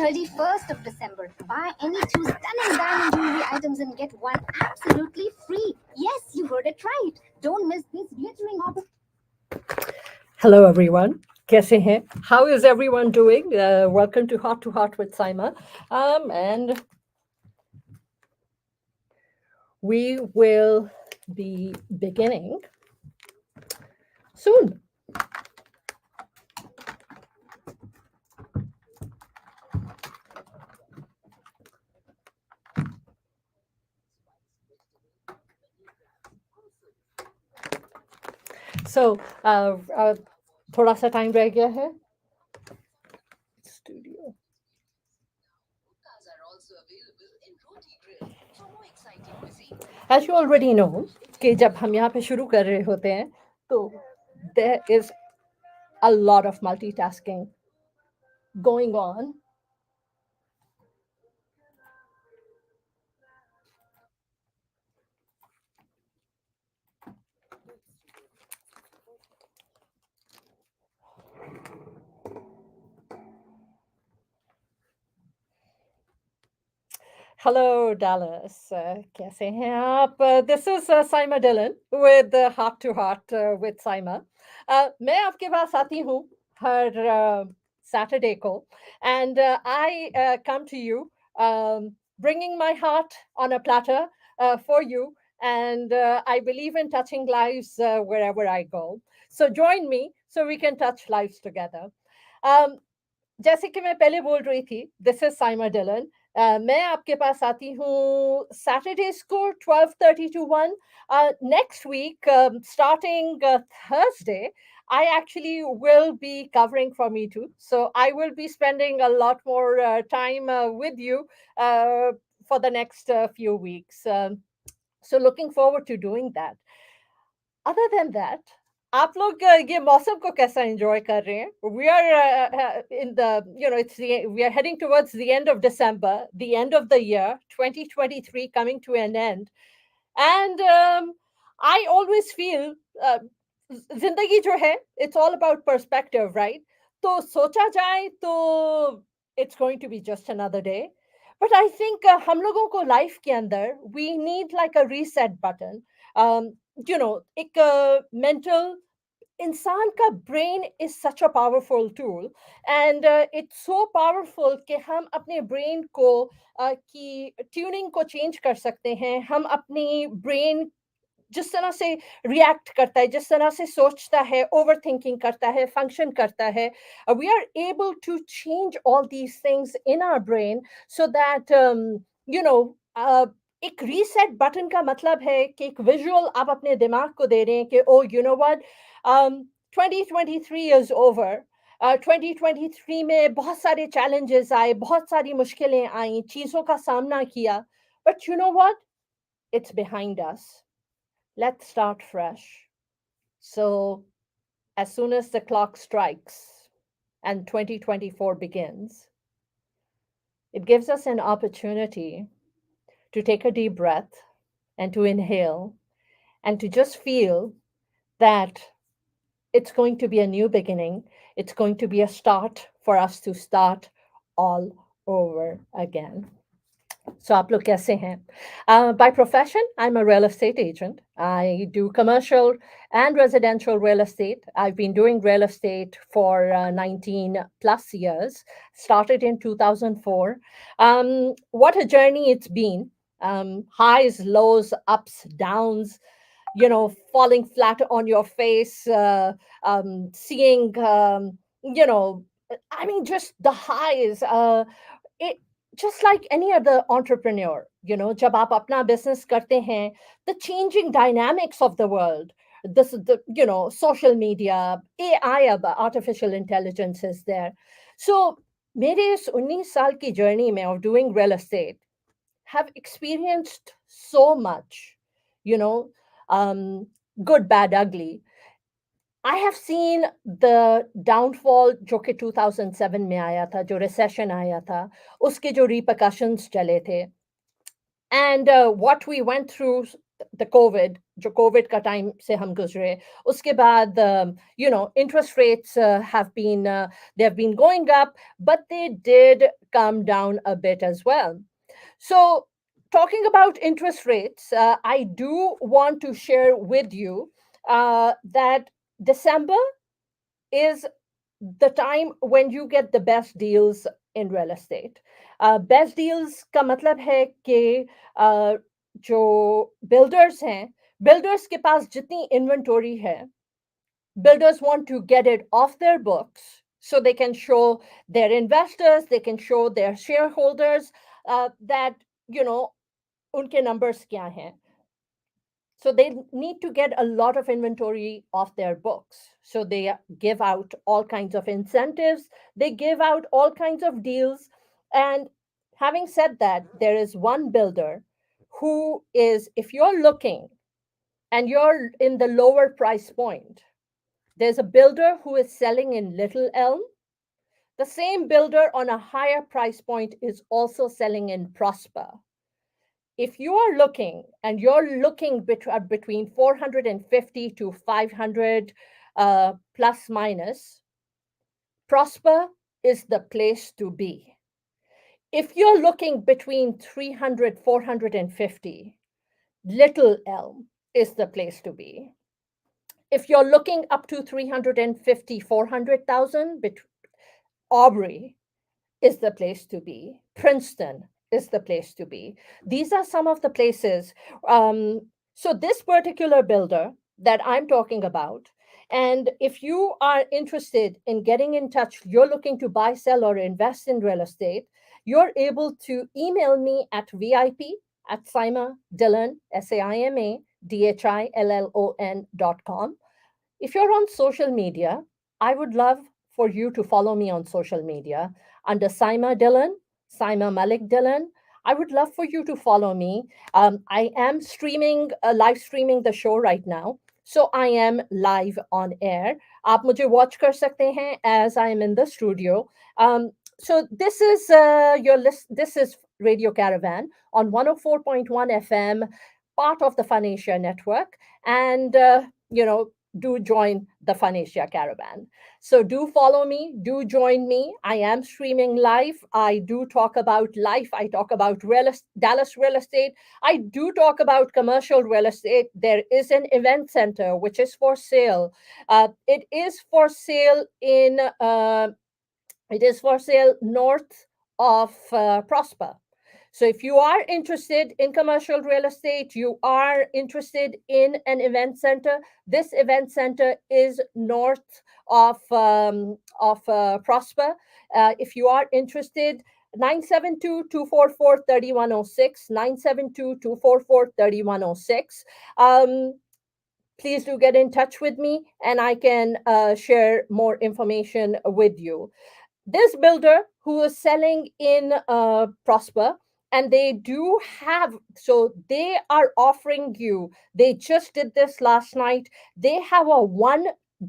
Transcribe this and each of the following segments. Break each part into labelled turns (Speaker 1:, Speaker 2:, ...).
Speaker 1: 31st of December. Buy any two stunning diamond jewelry items and get one absolutely free. Yes, you heard it right. Don't miss this glittering opportunity.
Speaker 2: Hello, everyone. Kaise hain? How is everyone doing? Welcome to Heart with Saima. And we will be beginning soon. So, थोड़ा सा time रह गया है. Studio. As you already know, कि जब हम यहाँ पे शुरू कर रहे होते हैं, तो there is a lot of multitasking going on. Hello, Dallas. कैसे हैं आप? This is Saima Dillon with Heart to Heart with Saima. मैं आपके पास आती हूँ हर Saturday को, and I come to you bringing my heart on a platter for you, and I believe in touching lives wherever I go. So join me so we can touch lives together. जैसे कि मैं पहले बोल रही थी, this is Saima Dylan. मैं आपके पास आती हूँ सैटरडेज को 12:30 to 1. Next week, starting Thursday, I actually will be covering for me too. So I will be spending a lot more time with you for the next few weeks. So looking forward to doing that. Other than that, आप लोग ये मौसम को कैसा enjoy कर रहे हैं? We are in the, we are heading towards the end of December, the end of the year, 2023 coming to an end. And I always feel जिंदगी जो है, it's all about perspective, right? तो सोचा जाए तो it's going to be just another day. But I think हम लोगों को life के अंदर we need like a reset button. एक mental इंसान का brain is such a powerful tool and it's so powerful कि हम अपने ब्रेन को की ट्यूनिंग को चेंज कर सकते हैं. हम अपनी ब्रेन जिस तरह से रिएक्ट करता है, जिस तरह से सोचता है, ओवर थिंकिंग करता है, फंक्शन करता है, we are able to change all these things in our brain so that you know एक रीसेट बटन का मतलब है कि एक विजुअल आप अपने दिमाग को दे रहे हैं कि oh you know what 2023 is over. 2023 में बहुत सारे चैलेंजेस आए, बहुत सारी मुश्किलें आई, चीज़ों का सामना किया, but you know what, it's behind us. Let's start fresh. So, as soon as the clock strikes and 2024 begins, it gives us an opportunity to take a deep breath and to inhale and to just feel that it's going to be a new beginning. It's going to be a start for us to start all over again. So, आप लोग कैसे हैं? By profession, I'm a real estate agent. I do commercial and residential real estate. I've been doing real estate for 19 plus years. Started in 2004. What a journey it's been. Highs, lows, ups, downs, falling flat on your face, seeing, just the highs. It, just like any other entrepreneur, जब आप अपना business करते हैं, the changing dynamics of the world, this the social media, AI, artificial intelligence is there. So मेरे इस 19 साल की journey में of doing real estate have experienced so much, good, bad, ugly. I have seen the downfall जो कि 2007 में आया था, जो recession आया था, उसके जो repercussions चले थे. And what we went through the COVID, जो COVID का time से हम गुजरे, उसके बाद, interest rates they have been going up, but they did come down a bit as well. So, talking about interest rates, I do want to share with you that December is the time when you get the best deals in real estate. Best deals का मतलब है कि जो builders हैं, builders के पास जितनी inventory है, builders want to get it off their books so they can show their investors, they can show their shareholders that, you know, उनके numbers क्या हैं. So they need to get a lot of inventory off their books. So they give out all kinds of incentives, they give out all kinds of deals. And having said that, there is one builder who is, if you're looking and you're in the lower price point, there's a builder who is selling in Little Elm. The same builder on a higher price point is also selling in Prosper. If you are looking and you're looking between 450 to 500 plus minus, Prosper is the place to be. If you're looking between 300, 450, Little Elm is the place to be. If you're looking up to 350, 400,000, Aubrey is the place to be. Princeton is the place to be. These are some of the places. So, this particular builder that I'm talking about, and if you are interested in getting in touch, you're looking to buy, sell, or invest in real estate, you're able to email me at VIP at Saima Dillon, SAIMA DHILLON.com. If you're on social media, I would love for you to follow me on social media under Saima Dillon, Saima Malik Dillon. I would love for you to follow me. I am live streaming the show right now. So I am live on air. आप मुझे watch कर सकते हैं as I am in the studio. So this is your list. This is Radio Caravan on 104.1 FM, part of the FUNASIA network. And, do join the FUNASIA Caravan. So do follow me, do join me. I am streaming live. I do talk about life. I talk about Dallas real estate. I do talk about commercial real estate. There is an event center which is for sale. It is for sale north of Prosper. So if you are interested in commercial real estate, you are interested in an event center, this event center is north of Prosper. If you are interested, 972-244-3106, 972-244-3106. Please do get in touch with me and I can share more information with you. This builder who is selling in Prosper, and they do have, so they are offering you, they just did this last night, they have a one,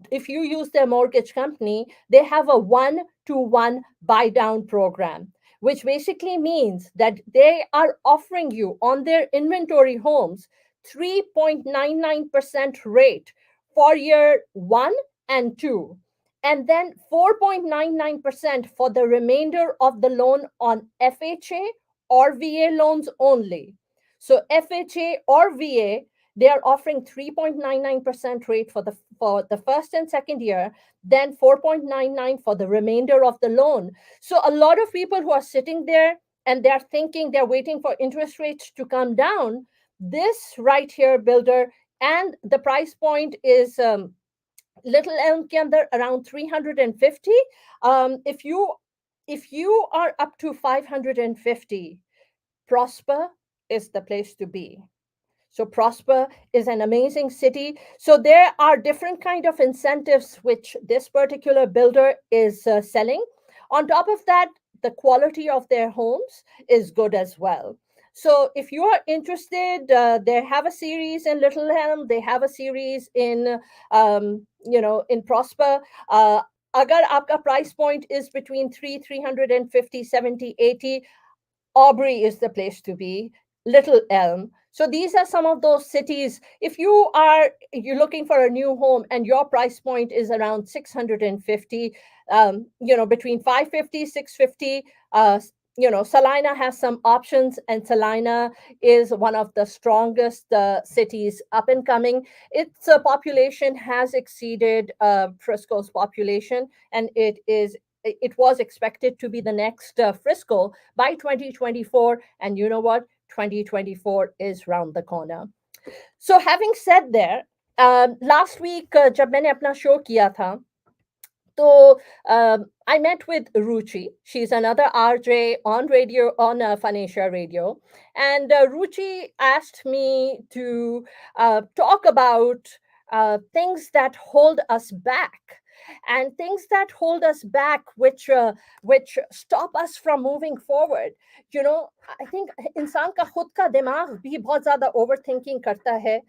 Speaker 2: if you use their mortgage company, they have a 1-to-1 buy down program, which basically means that they are offering you on their inventory homes 3.99% rate for year 1 and 2, and then 4.99% for the remainder of the loan on FHA or VA loans only. So FHA or VA, they are offering 3.99% rate for the first and second year, then 4.99 for the remainder of the loan. So a lot of people who are sitting there and they're thinking they're waiting for interest rates to come down, this right here, builder, and the price point is Little Elm के अंदर around 350. If you are up to 550, Prosper is the place to be. So Prosper is an amazing city. So there are different kind of incentives which this particular builder is selling. On top of that, the quality of their homes is good as well. So if you are interested, they have a series in Little Elm. They have a series in, in Prosper. Agar आपका price point is between 350, 70, 80, Aubrey is the place to be. Little Elm. So these are some of those cities. If you're looking for a new home and your price point is around 650, between 550, 650, Salina has some options, and Salina is one of the strongest cities up and coming. Its population has exceeded Frisco's population, and it was expected to be the next Frisco by 2024. And you know what? 2024 is round the corner. So having said there, last week जब मैंने अपना show किया था, so I met with Ruchi. She's another RJ on radio, on FUNASIA radio. And Ruchi asked me to talk about things that hold us back. And things that hold us back, which stop us from moving forward. You know, I think इंसान का खुद का दिमाग भी बहुत ज़्यादा overthinking करता है.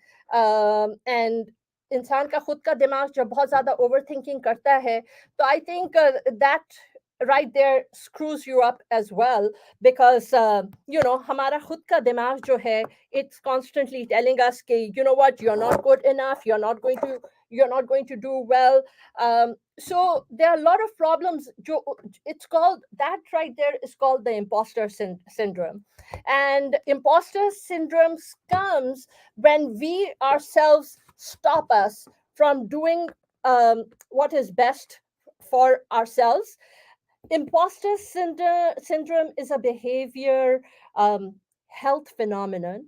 Speaker 2: And इंसान का खुद का दिमाग जब बहुत ज़्यादा overthinking करता है, so I think that right there screws you up as well, because हमारा खुद का दिमाग जो है, it's constantly telling us कि you know what, you're not good enough, you're not going to do well. So there are a lot of problems. It's called that right there is called the imposter syndrome, and imposter syndrome comes when we ourselves stop us from doing what is best for ourselves. Imposter syndrome is a behavior health phenomenon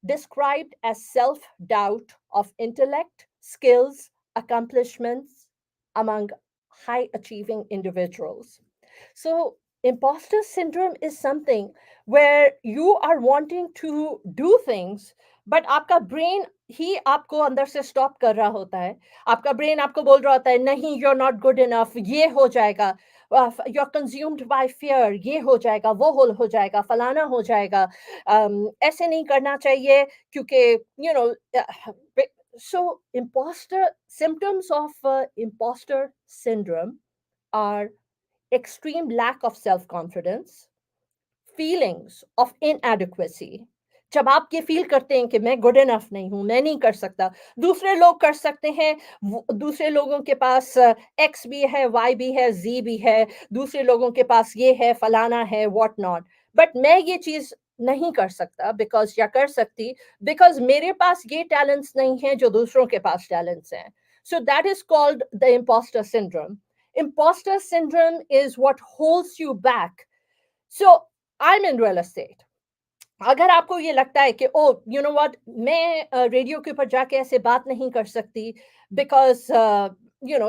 Speaker 2: described as self doubt of intellect, skills, accomplishments among high achieving individuals. So, imposter syndrome is something where you are wanting to do things, but आपका brain ही आपको अंदर से stop कर रहा होता है. आपका brain आपको बोल रहा होता है, नहीं, you're not good enough, ये हो जाएगा. You're consumed by fear, ये हो जाएगा, वो हो जाएगा, फलाना हो जाएगा. ऐसे नहीं करना चाहिए क्योंकि so imposter symptoms of imposter syndrome are extreme lack of self confidence, feelings of inadequacy. जब आप ये फील करते हैं कि मैं गुड इनफ नहीं हूं, मैं नहीं कर सकता, दूसरे लोग कर सकते हैं, दूसरे लोगों के पास एक्स भी है, वाई भी है, जी भी है, दूसरे लोगों के पास ये है, फलाना है, व्हाट नॉट, बट मैं ये चीज नहीं कर सकता बिकॉज, या कर सकती बिकॉज मेरे पास ये टैलेंट्स नहीं है जो दूसरों के पास टैलेंट्स हैं. So that is called the imposter syndrome. Imposter syndrome is what holds you back. So I'm in real estate. अगर आपको ये लगता है कि ओ यू नो व्हाट, मैं रेडियो के ऊपर जाके ऐसे बात नहीं कर सकती because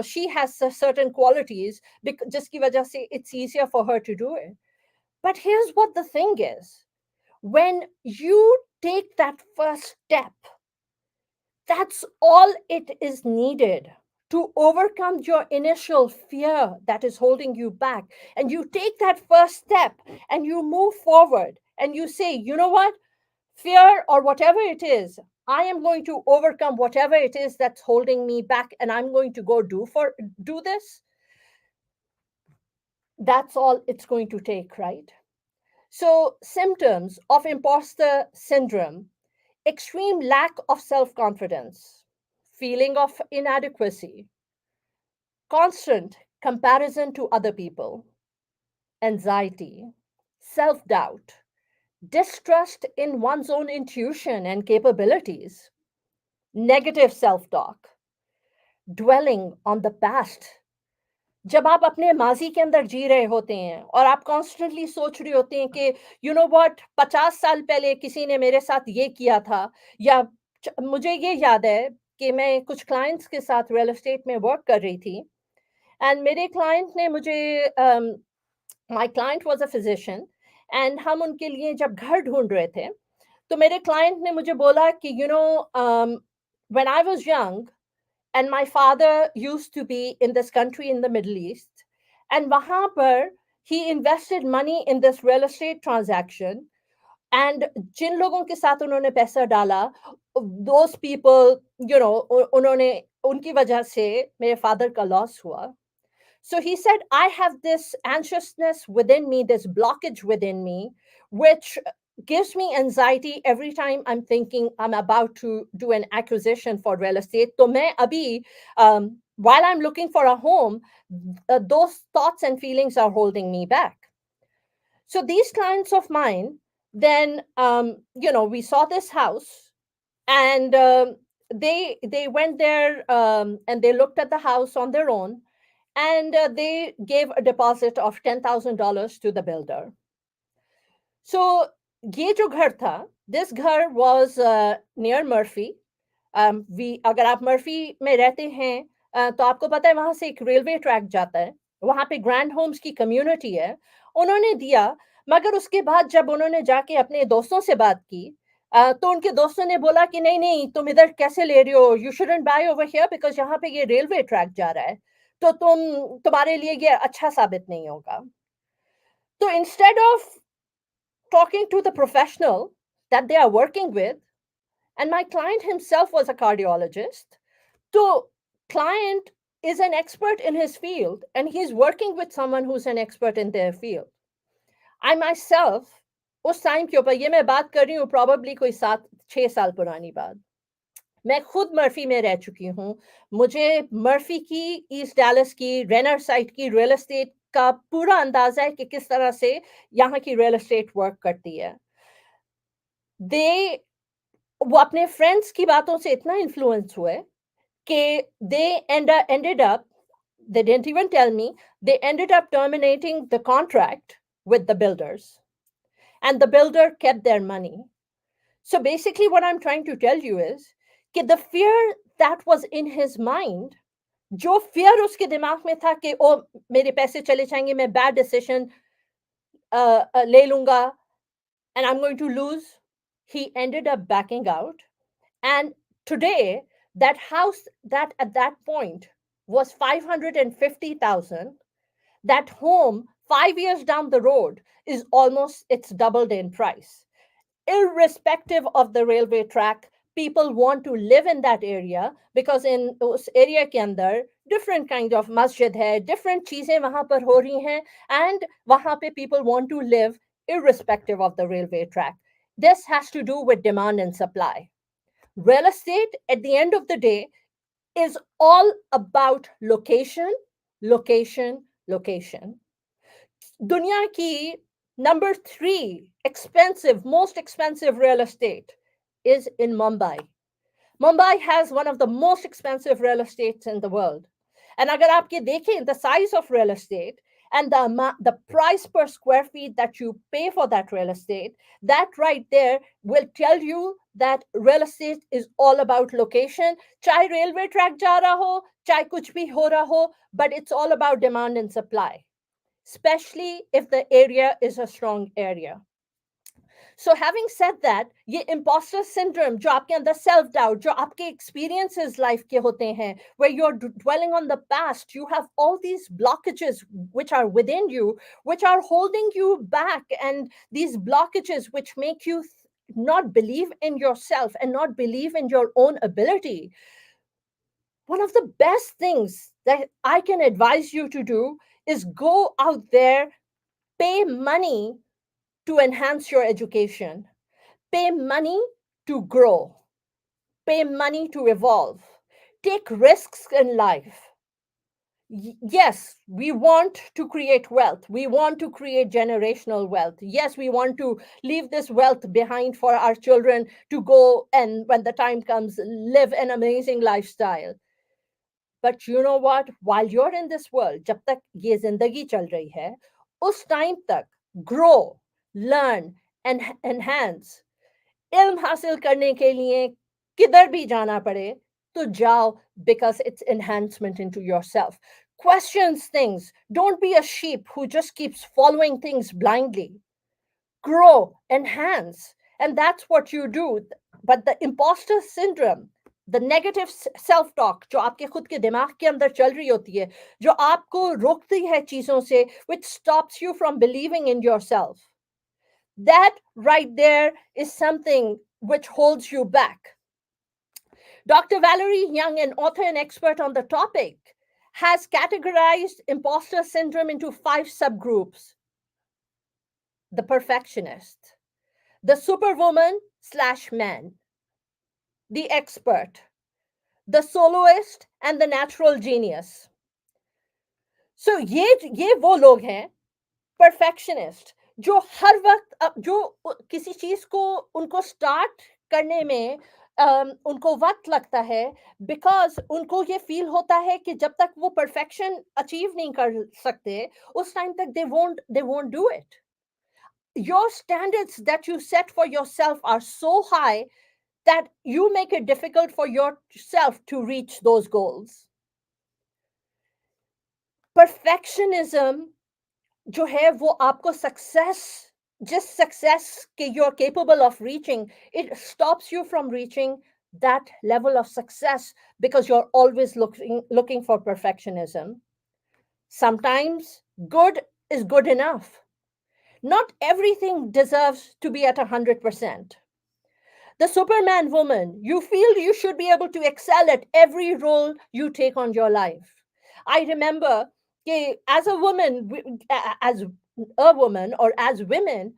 Speaker 2: she has certain qualities जिसकी वजह से it's easier for her to do it. But here's what the thing is, when you take that first step, that's all it is needed to overcome your initial fear that is holding you back. And you take that first step and you move forward and you say, you know what, fear or whatever it is, I am going to overcome whatever it is that's holding me back, and I'm going to go do this. That's all it's going to take, right? So, symptoms of imposter syndrome: extreme lack of self confidence, feeling of inadequacy, constant comparison to other people, anxiety, self doubt, distrust in one's own intuition and capabilities, negative self talk, dwelling on the past. जब आप अपने माजी के अंदर जी रहे होते हैं और आप कॉन्स्टेंटली सोच रहे होते हैं कि यू नो व्हाट, 50 साल पहले किसी ने मेरे साथ ये किया था, या मुझे ये याद है कि मैं कुछ क्लाइंट्स के साथ रियल एस्टेट में वर्क कर रही थी, एंड मेरे क्लाइंट ने मुझे, my client was a physician, and हम उनके लिए जब घर ढूंढ रहे थे, तो मेरे क्लाइंट ने मुझे बोला कि you know, when I was young and my father used to be in this country in the Middle East, and wahan par he invested money in this real estate transaction, and jin logon ke sath unhone paisa dala, those people, unhone, unki wajah se mere father ka loss hua. So he said, I have this anxiousness within me, this blockage within me, which gives me anxiety every time I'm thinking I'm about to do an acquisition for real estate. तो मैं अभी, while I'm looking for a home, those thoughts and feelings are holding me back. So these clients of mine, then, we saw this house, and they went there, and they looked at the house on their own, and they gave a deposit of $10,000 to the builder. So ये जो घर था, this घर was near Murphy. अगर आप Murphy में रहते हैं, तो आपको पता है वहां से एक रेलवे ट्रैक जाता है, वहां पे ग्रैंड होम्स की कम्युनिटी है। उन्होंने दिया, मगर उसके बाद जब उन्होंने जाके अपने दोस्तों से बात की, तो उनके दोस्तों ने बोला कि नहीं नहीं, तुम इधर कैसे ले रहे हो, you shouldn't buy over here because यहाँ पे ये रेलवे ट्रैक जा रहा है, तो तुम्हारे लिए ये अच्छा साबित नहीं होगा। तो instead of talking to the professional that they are working with, and my client himself was a cardiologist. So, client is an expert in his field, and he's working with someone who's an expert in their field. I myself, उस time के ऊपर, ये मैं बात कर रही हूँ probably कोई 7-6 साल पुरानी बात, मैं खुद मर्फी में रह चुकी हूँ। मुझे मर्फी की, ईस्ट डैलस की, रेनर साइट की रियल एस्टेट का पूरा अंदाजा है कि किस तरह से यहाँ की रियल एस्टेट वर्क करती है। दे वो अपने फ्रेंड्स की बातों से इतना इन्फ्लुएंस हुए कि they ended up, they didn't even tell me, they ended up terminating the contract with the builders, and the builder kept their money. So basically what I'm trying to tell you is कि the fear that was in his mind, जो fear उसके दिमाग में था कि ओ मेरे पैसे चले जाएंगे, मैं bad decision ले लूंगा, and I'm going to lose, he ended up backing out. And today, that house that at that point was 550,000, that home 5 years down the road is almost, it's doubled in price. Irrespective of the railway track, people want to live in that area because in उस area के अंदर different kind of masjid है, different चीजें वहां पर हो रही हैं, and वहां पे people want to live irrespective of the railway track. This has to do with demand and supply. Real estate, at the end of the day, is all about location, location, location. Dunya ki number 3 expensive, most expensive real estate is in Mumbai. Mumbai has one of the most expensive real estates in the world. And agar aap ye dekhen the size of real estate and the price per square feet that you pay for that real estate, that right there will tell you that real estate is all about location. Chahe railway track ja raha ho, chahe kuch bhi ho raha ho, but it's all about demand and supply, especially if the area is a strong area. So having said that, ये imposter syndrome जो आपके अंदर self doubt, जो आपके experiences life के होते हैं, where you're dwelling on the past, you have all these blockages which are within you, which are holding you back, and these blockages which make you not believe in yourself and not believe in your own ability. One of the best things that I can advise you to do is go out there, pay money to enhance your education, pay money to grow, pay money to evolve, take risks in life. Yes, we want to create wealth. We want to create generational wealth. Yes, we want to leave this wealth behind for our children to go and, when the time comes, live an amazing lifestyle. But you know what? While you're in this world, जब तक ये जिंदगी चल रही है, उस time तक grow, learn, and enhance. इल्म हासिल करने के लिए किधर भी जाना पड़े तो जाओ, because it's enhancement into yourself. Questions things. Don't be a sheep who just keeps following things blindly. Grow, enhance, and that's what you do. But the imposter syndrome, the negative self talk जो आपके खुद के दिमाग के अंदर चल रही होती है, जो आपको रोकती है चीजों से, which stops you from believing in yourself, that right there is something which holds you back. Dr. Valerie Young, an author and expert on the topic, has categorized imposter syndrome into 5 subgroups: the perfectionist, the superwoman slash man, the expert, the soloist, and the natural genius. So ये वो लोग हैं perfectionist जो हर वक्त जो किसी चीज को उनको स्टार्ट करने में उनको वक्त लगता है बिकॉज उनको ये फील होता है कि जब तक वो परफेक्शन अचीव नहीं कर सकते उस टाइम तक they won't do it your standards that you set for yourself are so high that you make it difficult for yourself to reach those goals. Perfectionism जो है वो आपको सक्सेस जिस सक्सेस के you are capable of reaching it stops you from reaching that level of success because you're always looking for perfectionism. Sometimes good is good enough. Not everything deserves to be at 100%. The Superman woman, you feel you should be able to excel at every role you take on your life. I remember as a woman, as a woman or as women,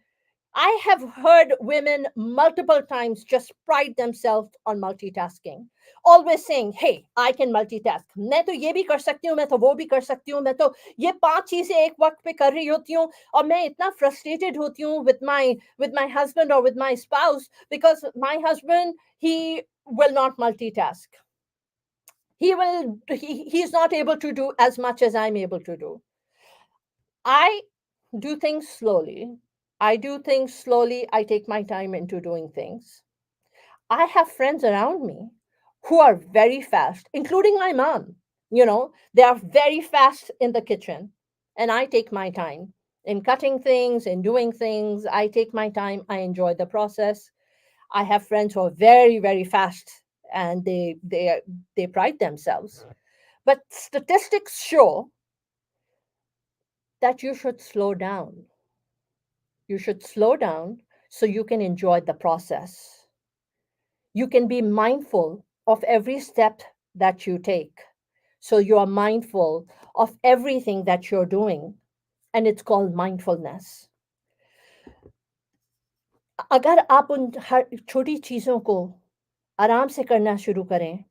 Speaker 2: I have heard women multiple times just pride themselves on multitasking. Always saying, hey, I can multitask. मैं तो ये भी कर सकती हूँ, मैं तो वो भी कर सकती हूँ, मैं तो ये 5 चीजें एक वक्त पे कर रही होती हूँ और मैं इतना frustrated होती हूँ with my husband or with my spouse because my husband he will not multitask. He's not able to do as much as I'm able to do. I do things slowly. I do things slowly. I take my time into doing things. I have friends around me who are very fast, including my mom. They are very fast in the kitchen. And I take my time in cutting things, in doing things. I take my time. I enjoy the process. I have friends who are very, very fast and they pride themselves. But statistics show that you should slow down. You should slow down so you can enjoy the process. You can be mindful of every step that you take. So you are mindful of everything that you're doing. And it's called mindfulness. अगर आप उन हर छोटी चीज़ों को आराम से करना शुरू करें,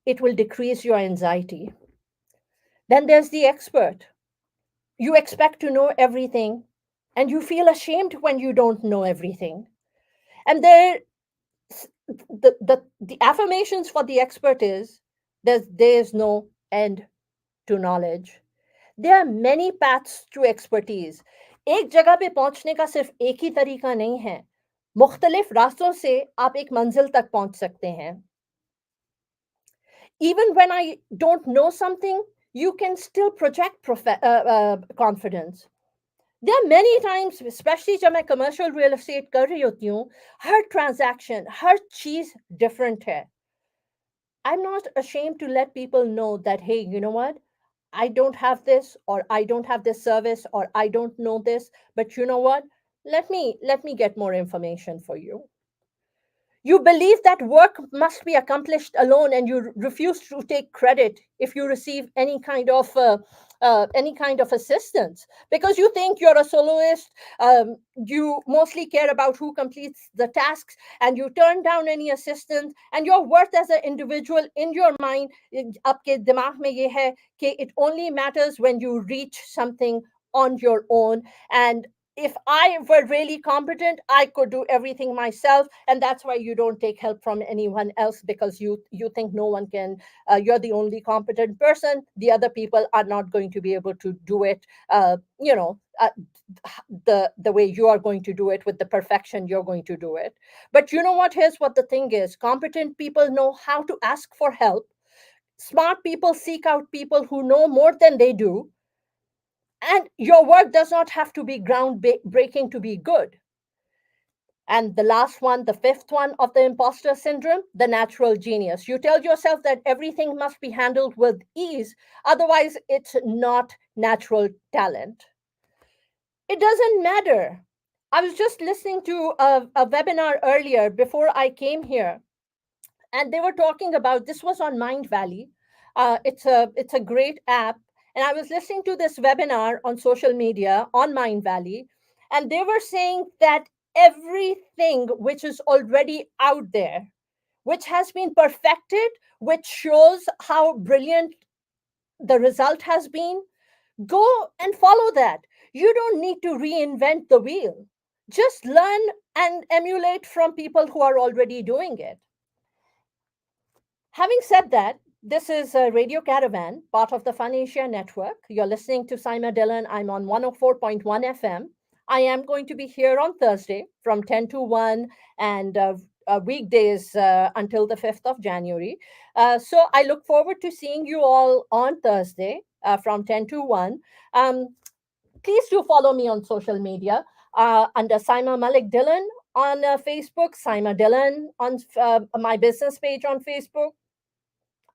Speaker 2: it will decrease your anxiety. Then there's the expert. You expect to know everything and you feel ashamed when you don't know everything. And the affirmations for the expert is there's no end to knowledge. There are many paths to expertise. एक जगह पे पहुंचने का सिर्फ एक ही तरीका नहीं है. मुख्तलिफ रास्तों से आप एक मंजिल तक पहुंच सकते हैं. Even when I don't know something, you can still project confidence. There are many times, especially जब मैं commercial real estate कर रही होती हूँ, हर transaction, हर चीज different है. I'm not ashamed to let people know that, hey, you know what? I don't have this, or I don't have this service, or I don't know this, but you know what? Let me get more information for you. You believe that work must be accomplished alone, and you refuse to take credit if you receive any kind of assistance because you think you're a soloist. You mostly care about who completes the tasks, and you turn down any assistance. And your worth as an individual in your mind, आपके दिमाग में ये है कि it only matters when you reach something on your own. And if I were really competent, I could do everything myself, and that's why you don't take help from anyone else because you think no one can. You're the only competent person. The other people are not going to be able to do it. The way you are going to do it with the perfection you're going to do it. But you know what? Here's what the thing is: competent people know how to ask for help. Smart people seek out people who know more than they do, and your work does not have to be groundbreaking to be good. And the last one, the fifth one of the imposter syndrome, the natural genius. You tell yourself that everything must be handled with ease, otherwise, it's not natural talent. It doesn't matter. I was just listening to a webinar earlier before I came here, and they were talking about this was on Mind Valley. It's a great app, and I was listening to this webinar on social media on Mind Valley, and they were saying that everything which is already out there, which has been perfected, which shows how brilliant the result has been. Go and follow that. You don't need to reinvent the wheel. Just learn and emulate from people who are already doing it. Having said that, this is Radio Caravan, part of the FUNASIA network. You're listening to Saima Dillon. I'm on 104.1 FM. I am going to be here on Thursday from 10 to 1 and weekdays until the 5th of January. So I look forward to seeing you all on Thursday from 10 to 1. Please do follow me on social media under Saima Malik Dillon on Facebook, Saima Dillon on my business page on Facebook.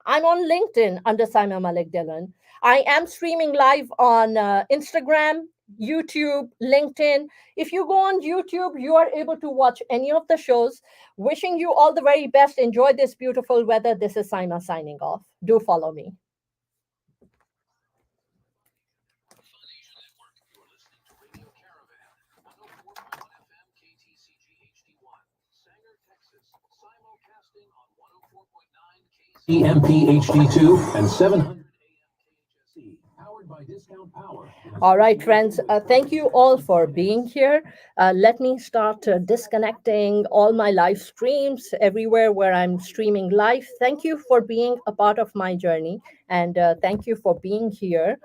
Speaker 2: I'm on LinkedIn under Saima Malik Dillon. I am streaming live on Instagram, YouTube, LinkedIn. If you go on YouTube, you are able to watch any of the shows. Wishing you all the very best. Enjoy this beautiful weather. This is Saima signing off. Do follow me.
Speaker 3: EMP HD2 and 700 AM powered by discount power.
Speaker 2: All right, friends, thank you all for being here. Let me start disconnecting all my live streams everywhere where I'm streaming live. Thank you for being a part of my journey, and thank you for being here.